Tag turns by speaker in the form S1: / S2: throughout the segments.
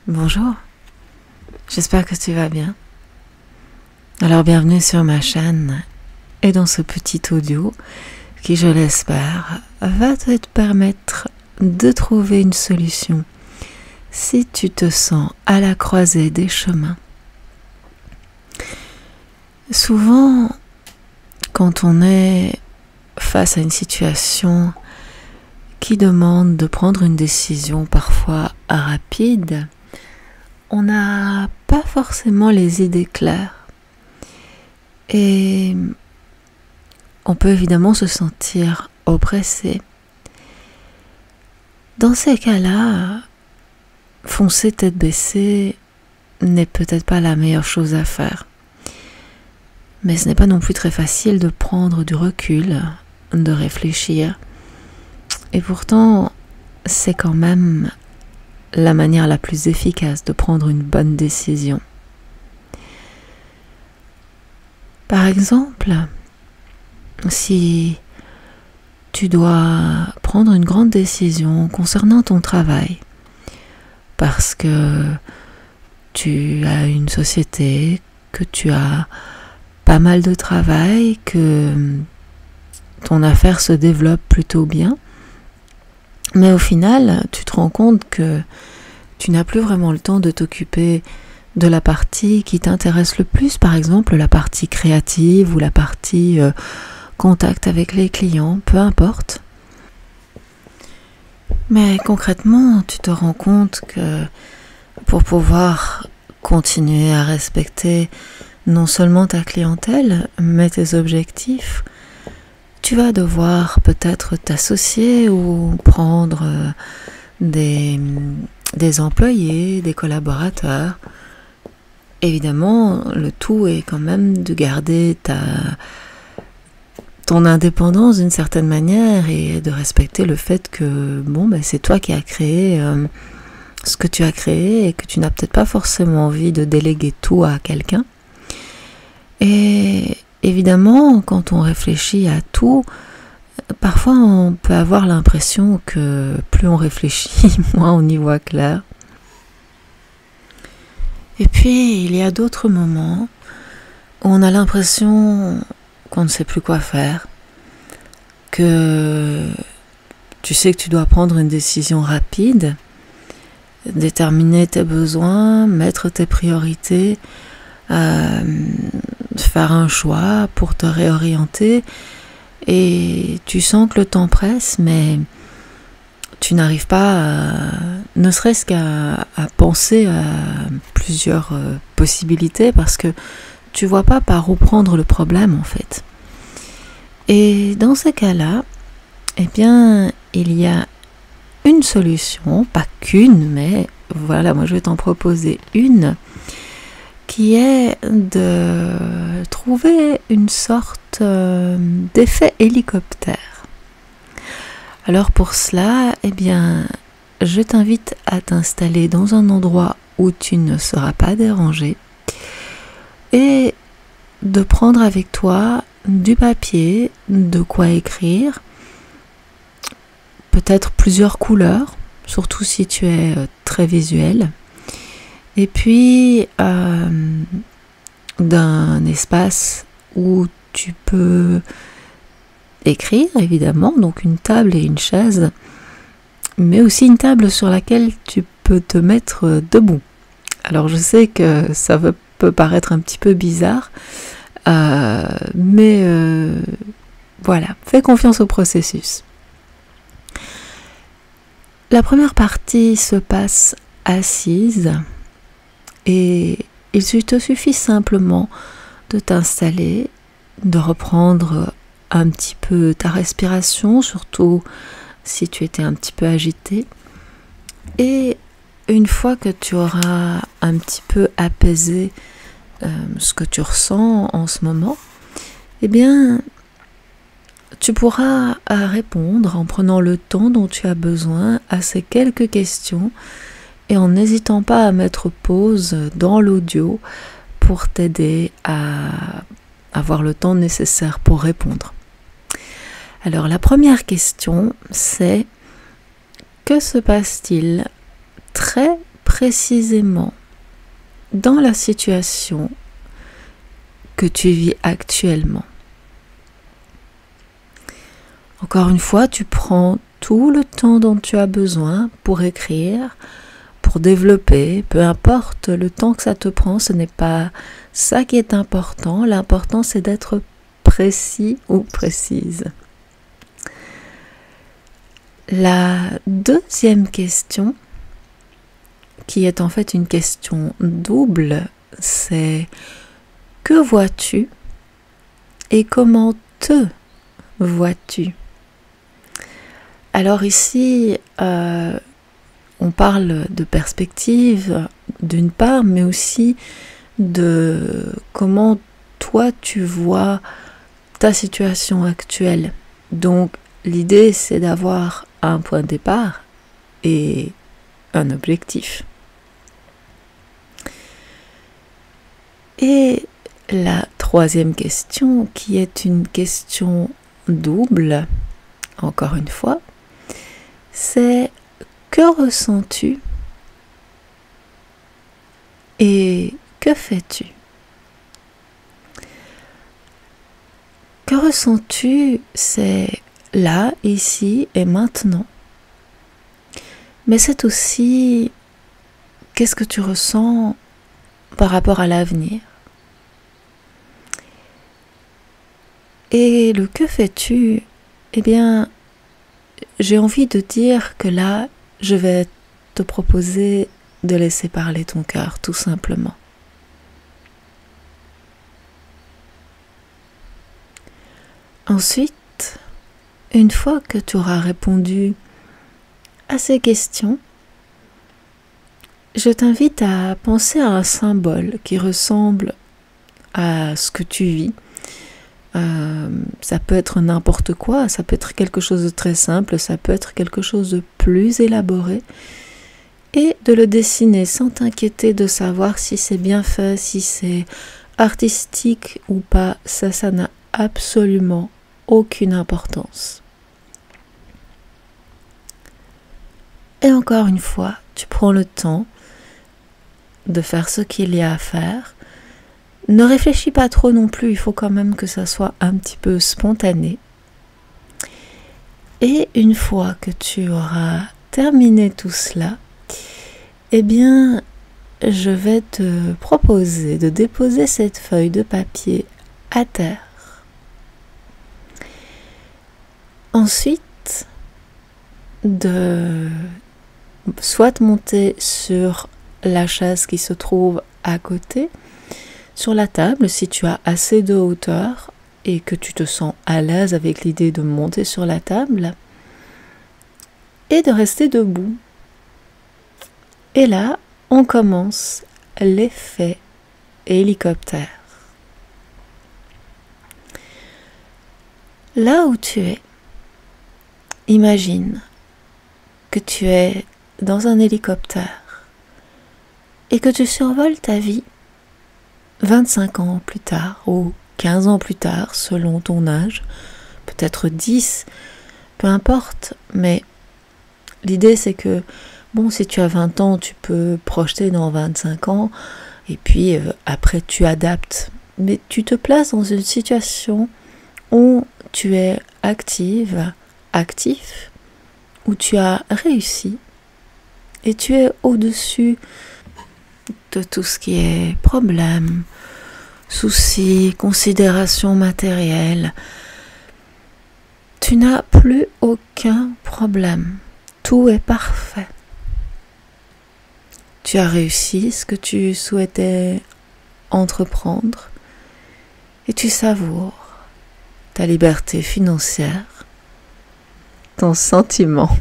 S1: Bonjour, j'espère que tu vas bien. Alors bienvenue sur ma chaîne et dans ce petit audio qui, je l'espère, va te permettre de trouver une solution si tu te sens à la croisée des chemins. Souvent, quand on est face à une situation qui demande de prendre une décision parfois rapide, on n'a pas forcément les idées claires et on peut évidemment se sentir oppressé. Dans ces cas-là, foncer tête baissée n'est peut-être pas la meilleure chose à faire. Mais ce n'est pas non plus très facile de prendre du recul, de réfléchir. Et pourtant, c'est quand même la manière la plus efficace de prendre une bonne décision. Par exemple, si tu dois prendre une grande décision concernant ton travail, parce que tu as une société, que tu as pas mal de travail, que ton affaire se développe plutôt bien, mais au final, tu te rends compte que tu n'as plus vraiment le temps de t'occuper de la partie qui t'intéresse le plus, par exemple la partie créative ou la partie contact avec les clients, peu importe. Mais concrètement, tu te rends compte que pour pouvoir continuer à respecter non seulement ta clientèle, mais tes objectifs, tu vas devoir peut-être t'associer ou prendre des employés, des collaborateurs. Évidemment, le tout est quand même de garder ton indépendance d'une certaine manière et de respecter le fait que c'est toi qui as créé ce que tu as créé et que tu n'as peut-être pas forcément envie de déléguer tout à quelqu'un. Et évidemment, quand on réfléchit à tout, parfois on peut avoir l'impression que plus on réfléchit, moins on y voit clair. Et puis, il y a d'autres moments où on a l'impression qu'on ne sait plus quoi faire, que tu sais que tu dois prendre une décision rapide, déterminer tes besoins, mettre tes priorités, faire un choix pour te réorienter et tu sens que le temps presse, mais tu n'arrives pas ne serait-ce qu'à penser à plusieurs possibilités parce que tu vois pas par où prendre le problème en fait. Et dans ces cas-là, eh bien, il y a une solution, pas qu'une, mais voilà, moi je vais t'en proposer une, qui est de trouver une sorte d'effet hélicoptère. Alors pour cela, eh bien, je t'invite à t'installer dans un endroit où tu ne seras pas dérangé et de prendre avec toi du papier, de quoi écrire, peut-être plusieurs couleurs, surtout si tu es très visuel. Et puis, d'un espace où tu peux écrire, évidemment, donc une table et une chaise, mais aussi une table sur laquelle tu peux te mettre debout. Alors, je sais que ça peut paraître un petit peu bizarre, mais voilà, fais confiance au processus. La première partie se passe assise. Et il te suffit simplement de t'installer, de reprendre un petit peu ta respiration, surtout si tu étais un petit peu agité. Et une fois que tu auras un petit peu apaisé ce que tu ressens en ce moment, eh bien, tu pourras répondre en prenant le temps dont tu as besoin à ces quelques questions et en n'hésitant pas à mettre pause dans l'audio pour t'aider à avoir le temps nécessaire pour répondre. Alors la première question, c'est: que se passe-t-il très précisément dans la situation que tu vis actuellement. Encore une fois, tu prends tout le temps dont tu as besoin pour écrire, pour développer, peu importe le temps que ça te prend, ce n'est pas ça qui est important. L'important, c'est d'être précis ou précise. La deuxième question, qui est en fait une question double, c'est que vois-tu et comment te vois-tu? Alors ici, on parle de perspective d'une part, mais aussi de comment toi tu vois ta situation actuelle. Donc l'idée c'est d'avoir un point de départ et un objectif. Et la troisième question, qui est une question double, encore une fois, c'est que ressens-tu et que fais-tu? Que ressens-tu, c'est là, ici et maintenant. Mais c'est aussi qu'est-ce que tu ressens par rapport à l'avenir. Et le que fais-tu? Eh bien, j'ai envie de dire que là, je vais te proposer de laisser parler ton cœur, tout simplement. Ensuite, une fois que tu auras répondu à ces questions, je t'invite à penser à un symbole qui ressemble à ce que tu vis. Ça peut être n'importe quoi, ça peut être quelque chose de très simple, ça peut être quelque chose de plus élaboré, et de le dessiner sans t'inquiéter de savoir si c'est bien fait, si c'est artistique ou pas. Ça n'a absolument aucune importance. Et encore une fois, tu prends le temps de faire ce qu'il y a à faire. Ne réfléchis pas trop non plus, il faut quand même que ça soit un petit peu spontané. Et une fois que tu auras terminé tout cela, eh bien, je vais te proposer de déposer cette feuille de papier à terre. Ensuite, de soit monter sur la chaise qui se trouve à côté, sur la table, si tu as assez de hauteur et que tu te sens à l'aise avec l'idée de monter sur la table, et de rester debout. Et là, on commence l'effet hélicoptère. Là où tu es, imagine que tu es dans un hélicoptère et que tu survoles ta vie 25 ans plus tard ou 15 ans plus tard selon ton âge, peut-être 10, peu importe, mais l'idée c'est que bon, si tu as 20 ans, tu peux projeter dans 25 ans et puis après tu adaptes, mais tu te places dans une situation où tu es active, actif, où tu as réussi et tu es au-dessus de tout ce qui est problème, soucis, considérations matérielles. Tu n'as plus aucun problème. Tout est parfait. Tu as réussi ce que tu souhaitais entreprendre et tu savoures ta liberté financière, ton sentiment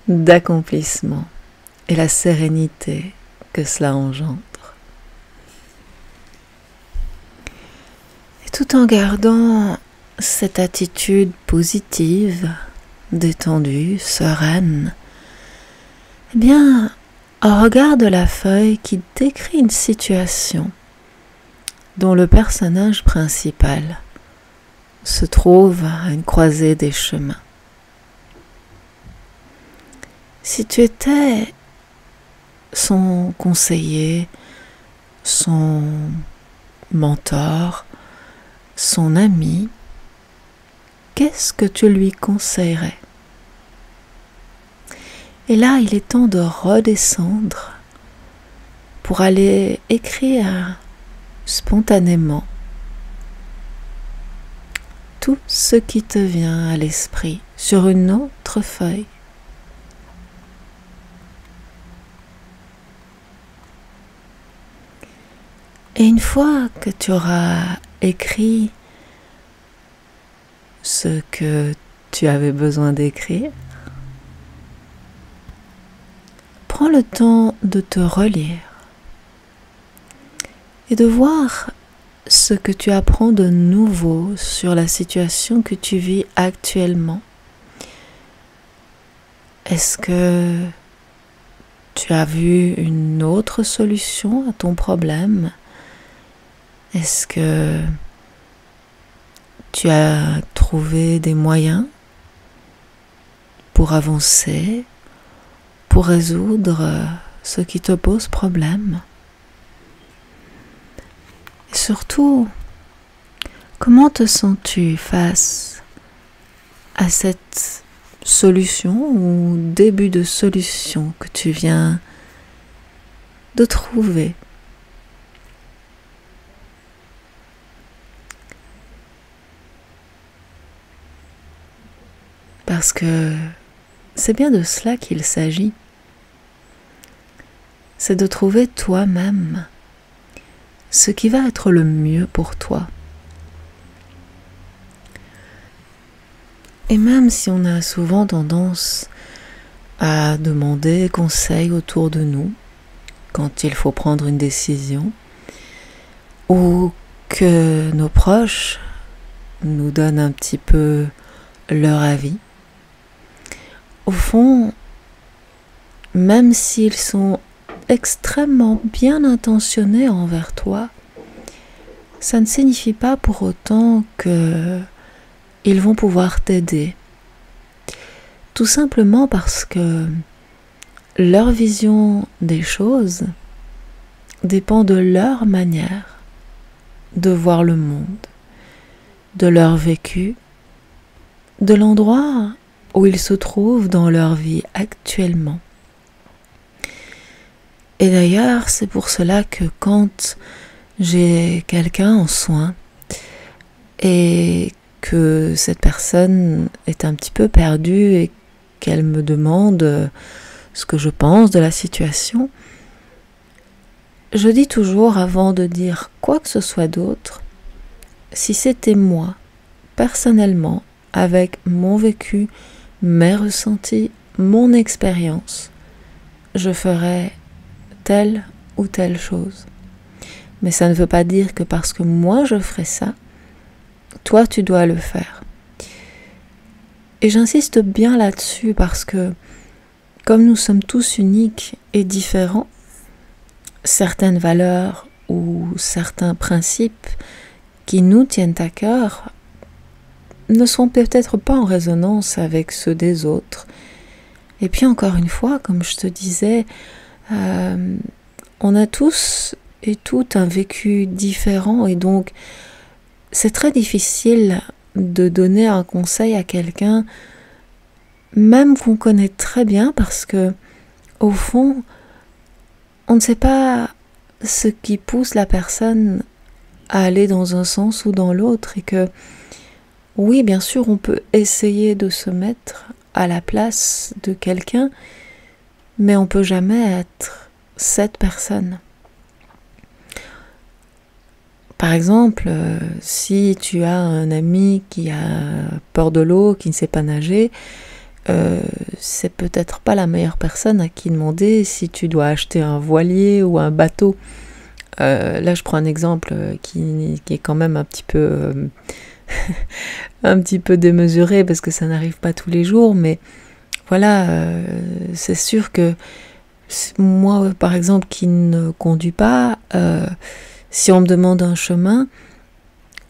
S1: d'accomplissement et la sérénité que cela engendre. Et tout en gardant cette attitude positive, détendue, sereine, eh bien, regarde la feuille qui décrit une situation dont le personnage principal se trouve à une croisée des chemins. Si tu étais son conseiller, son mentor, son ami, qu'est-ce que tu lui conseillerais? Et là, il est temps de redescendre pour aller écrire spontanément tout ce qui te vient à l'esprit sur une autre feuille. Et une fois que tu auras écrit ce que tu avais besoin d'écrire, prends le temps de te relire et de voir ce que tu apprends de nouveau sur la situation que tu vis actuellement. Est-ce que tu as vu une autre solution à ton problème? Est-ce que tu as trouvé des moyens pour avancer, pour résoudre ce qui te pose problème? Et surtout, comment te sens-tu face à cette solution ou début de solution que tu viens de trouver? Parce que c'est bien de cela qu'il s'agit. C'est de trouver toi-même ce qui va être le mieux pour toi. Et même si on a souvent tendance à demander conseil autour de nous quand il faut prendre une décision, ou que nos proches nous donnent un petit peu leur avis, au fond, même s'ils sont extrêmement bien intentionnés envers toi, ça ne signifie pas pour autant qu'ils vont pouvoir t'aider. Tout simplement parce que leur vision des choses dépend de leur manière de voir le monde, de leur vécu, de l'endroit où ils se trouvent dans leur vie actuellement. Et d'ailleurs, c'est pour cela que quand j'ai quelqu'un en soins et que cette personne est un petit peu perdue et qu'elle me demande ce que je pense de la situation, je dis toujours, avant de dire quoi que ce soit d'autre, si c'était moi, personnellement, avec mon vécu, mes ressentis, mon expérience, je ferais telle ou telle chose. Mais ça ne veut pas dire que parce que moi je ferai ça, toi tu dois le faire. Et j'insiste bien là-dessus parce que comme nous sommes tous uniques et différents, certaines valeurs ou certains principes qui nous tiennent à cœur ne sont peut-être pas en résonance avec ceux des autres. Et puis encore une fois, comme je te disais, on a tous et toutes un vécu différent et donc c'est très difficile de donner un conseil à quelqu'un même qu'on connaît très bien parce que au fond on ne sait pas ce qui pousse la personne à aller dans un sens ou dans l'autre et que oui, bien sûr, on peut essayer de se mettre à la place de quelqu'un, mais on peut jamais être cette personne. Par exemple, si tu as un ami qui a peur de l'eau, qui ne sait pas nager, c'est peut-être pas la meilleure personne à qui demander si tu dois acheter un voilier ou un bateau. Là, je prends un exemple qui est quand même un petit peu un petit peu démesuré parce que ça n'arrive pas tous les jours, mais voilà, c'est sûr que moi, par exemple, qui ne conduis pas, si on me demande un chemin,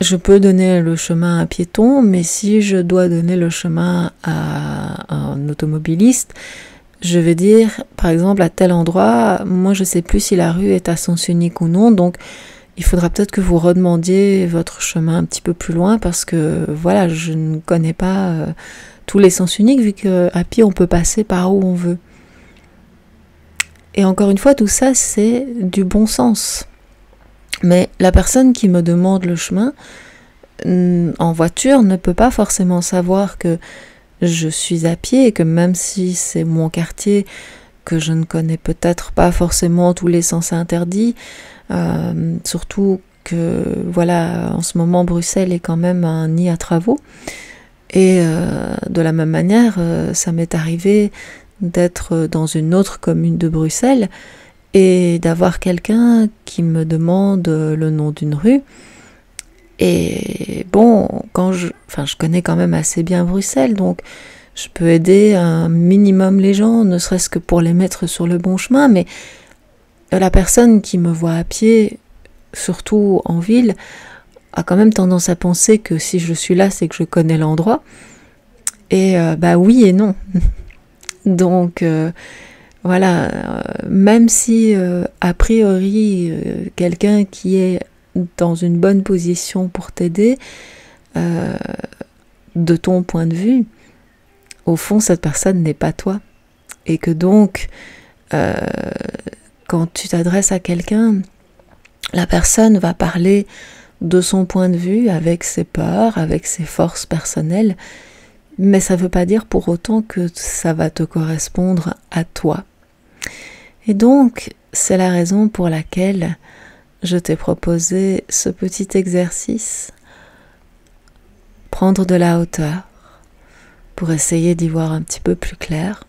S1: je peux donner le chemin à un piéton, mais si je dois donner le chemin à un automobiliste, je vais dire, par exemple, à tel endroit, moi je sais plus si la rue est à sens unique ou non, donc il faudra peut-être que vous redemandiez votre chemin un petit peu plus loin parce que voilà, je ne connais pas tous les sens uniques vu qu'à pied on peut passer par où on veut. Et encore une fois, tout ça c'est du bon sens. Mais la personne qui me demande le chemin en voiture ne peut pas forcément savoir que je suis à pied et que même si c'est mon quartier, que je ne connais peut-être pas forcément tous les sens interdits, surtout que voilà, en ce moment Bruxelles est quand même un nid à travaux. Et de la même manière, ça m'est arrivé d'être dans une autre commune de Bruxelles et d'avoir quelqu'un qui me demande le nom d'une rue. Et bon, je connais quand même assez bien Bruxelles, donc je peux aider un minimum les gens, ne serait-ce que pour les mettre sur le bon chemin, mais la personne qui me voit à pied, surtout en ville, a quand même tendance à penser que si je suis là, c'est que je connais l'endroit. Et oui et non. Donc voilà, même si a priori quelqu'un qui est dans une bonne position pour t'aider, de ton point de vue, au fond cette personne n'est pas toi. Et que donc, quand tu t'adresses à quelqu'un, la personne va parler de son point de vue, avec ses peurs, avec ses forces personnelles, mais ça ne veut pas dire pour autant que ça va te correspondre à toi. Et donc, c'est la raison pour laquelle je t'ai proposé ce petit exercice, prendre de la hauteur pour essayer d'y voir un petit peu plus clair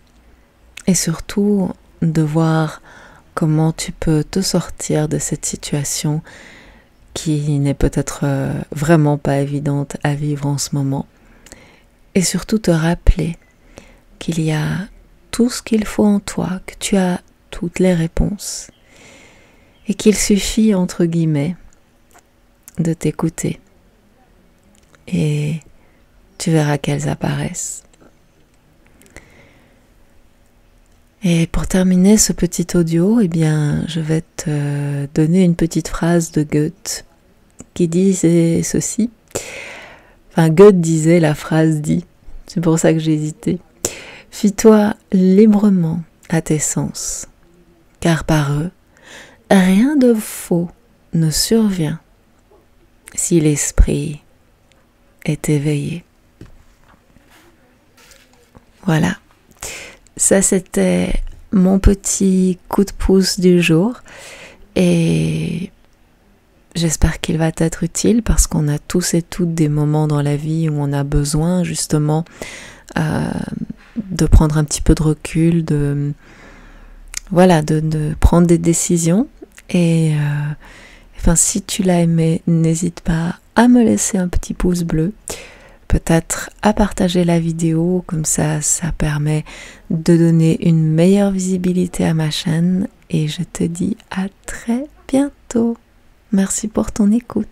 S1: et surtout de voir comment tu peux te sortir de cette situation qui n'est peut-être vraiment pas évidente à vivre en ce moment. Et surtout te rappeler qu'il y a tout ce qu'il faut en toi, que tu as toutes les réponses et qu'il suffit, entre guillemets, de t'écouter. Et tu verras qu'elles apparaissent. Et pour terminer ce petit audio, eh bien, je vais te donner une petite phrase de Goethe qui disait ceci. Enfin, Goethe disait, la phrase dit, c'est pour ça que j'ai hésité. Fie-toi librement à tes sens, car par eux, rien de faux ne survient si l'esprit est éveillé. Voilà. Ça, c'était mon petit coup de pouce du jour et j'espère qu'il va t'être utile parce qu'on a tous et toutes des moments dans la vie où on a besoin justement de prendre un petit peu de recul, de prendre des décisions et si tu l'as aimé, n'hésite pas à me laisser un petit pouce bleu. Peut-être à partager la vidéo, comme ça permet de donner une meilleure visibilité à ma chaîne et je te dis à très bientôt. Merci pour ton écoute.